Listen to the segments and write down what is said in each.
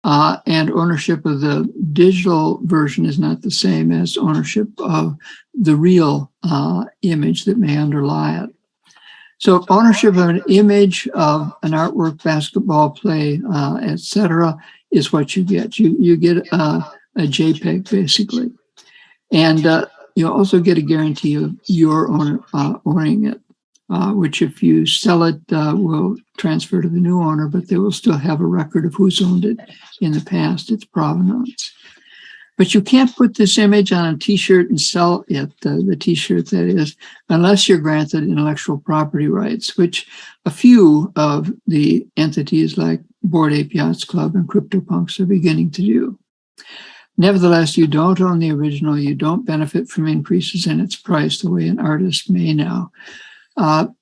and ownership of the digital version is not the same as ownership of the real image that may underlie it. So ownership of an image of an artwork, basketball play, etc., is what you get. You get a JPEG, basically. And you also get a guarantee of your owning it, which if you sell it, will transfer to the new owner, but they will still have a record of who's owned it in the past, its provenance. But you can't put this image on a T-shirt and sell it, the T-shirt that is, unless you're granted intellectual property rights, which a few of the entities like Bored Ape Yachts Club and CryptoPunks are beginning to do. Nevertheless, you don't own the original. You don't benefit from increases in its price the way an artist may now.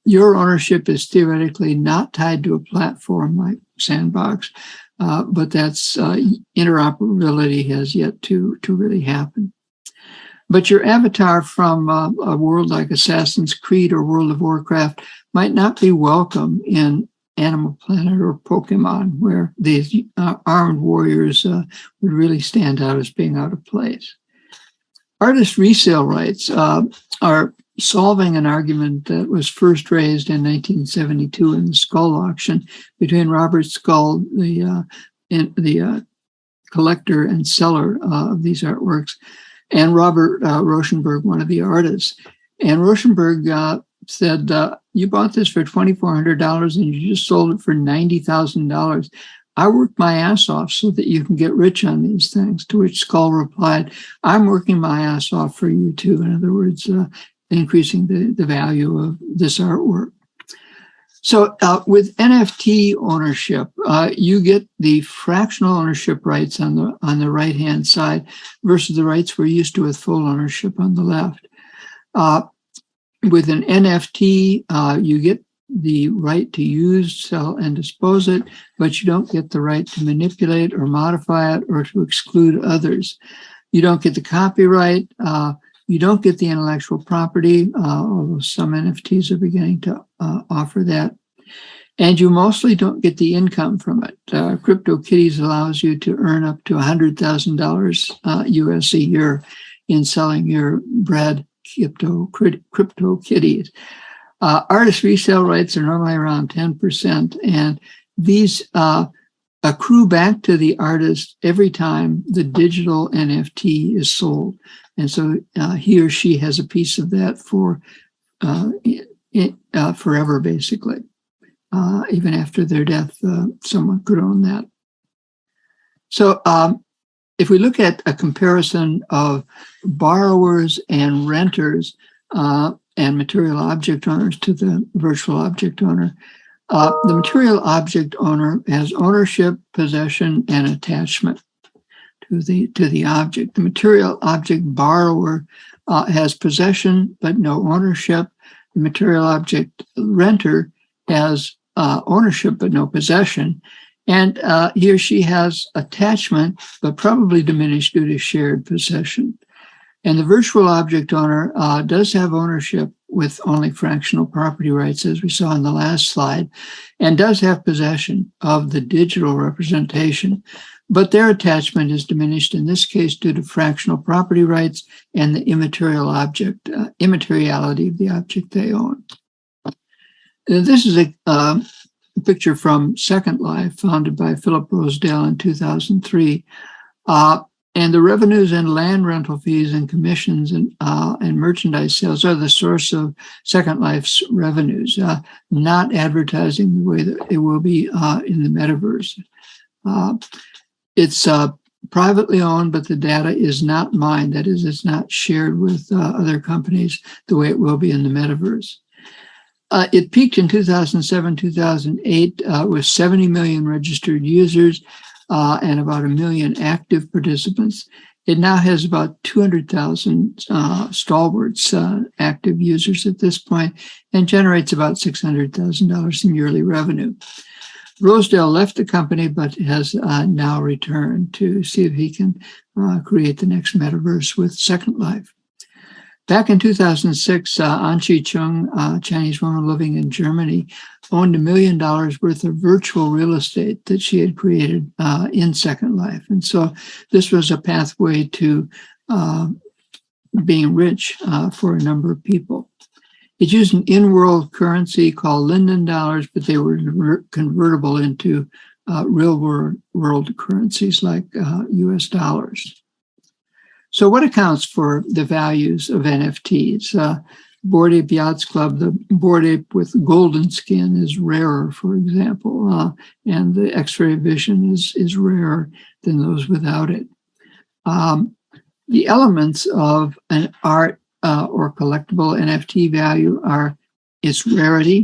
Your ownership is theoretically not tied to a platform like Sandbox, but that's interoperability has yet to really happen. But your avatar from a world like Assassin's Creed or World of Warcraft might not be welcome in Animal Planet or Pokemon, where these armed warriors would really stand out as being out of place. Artist resale rights are solving an argument that was first raised in 1972 in the Skull auction between Robert Skull, the collector and seller of these artworks, and Robert Rauschenberg, one of the artists. And Rauschenberg said, you bought this for $2,400 and you just sold it for $90,000. I worked my ass off so that you can get rich on these things, to which Skull replied, I'm working my ass off for you too. In other words, increasing the value of this artwork. So with NFT ownership, you get the fractional ownership rights on the right-hand side versus the rights we're used to with full ownership on the left. With an NFT, you get the right to use, sell, and dispose it, but you don't get the right to manipulate or modify it or to exclude others. You don't get the copyright. You don't get the intellectual property, although some NFTs are beginning to offer that. And you mostly don't get the income from it. CryptoKitties allows you to earn up to $100,000 US a year in selling your bred CryptoKitties. Artist resale rights are normally around 10%, and these accrue back to the artist every time the digital NFT is sold. And so he or she has a piece of that for forever, basically. Even after their death, someone could own that. So if we look at a comparison of borrowers and renters and material object owners to the virtual object owner, the material object owner has ownership, possession, and attachment to the object. The material object borrower has possession but no ownership. The material object renter has ownership but no possession. And he or she has attachment, but probably diminished due to shared possession. And the virtual object owner does have ownership with only fractional property rights, as we saw in the last slide, and does have possession of the digital representation. But their attachment is diminished, in this case, due to fractional property rights and the immateriality of the object they own. This is a picture from Second Life, founded by Philip Rosedale in 2003. And the revenues and land rental fees and commissions and merchandise sales are the source of Second Life's revenues, not advertising the way that it will be in the metaverse. It's privately owned, but the data is not mined. That is, it's not shared with other companies the way it will be in the metaverse. It peaked in 2007, 2008 with 70 million registered users and about 1 million active participants. It now has about 200,000 stalwarts active users at this point and generates about $600,000 in yearly revenue. Rosedale left the company, but has now returned to see if he can create the next metaverse with Second Life. Back in 2006, An Chi-chung, a Chinese woman living in Germany, owned $1 million worth of virtual real estate that she had created in Second Life. And so this was a pathway to being rich for a number of people. It used an in-world currency called Linden dollars, but they were convertible into real world currencies like US dollars. So what accounts for the values of NFTs? Bored Ape Yachts Club, the bored ape with golden skin is rarer, for example, and the X-ray vision is rarer than those without it. The elements of an art or collectible NFT value are its rarity,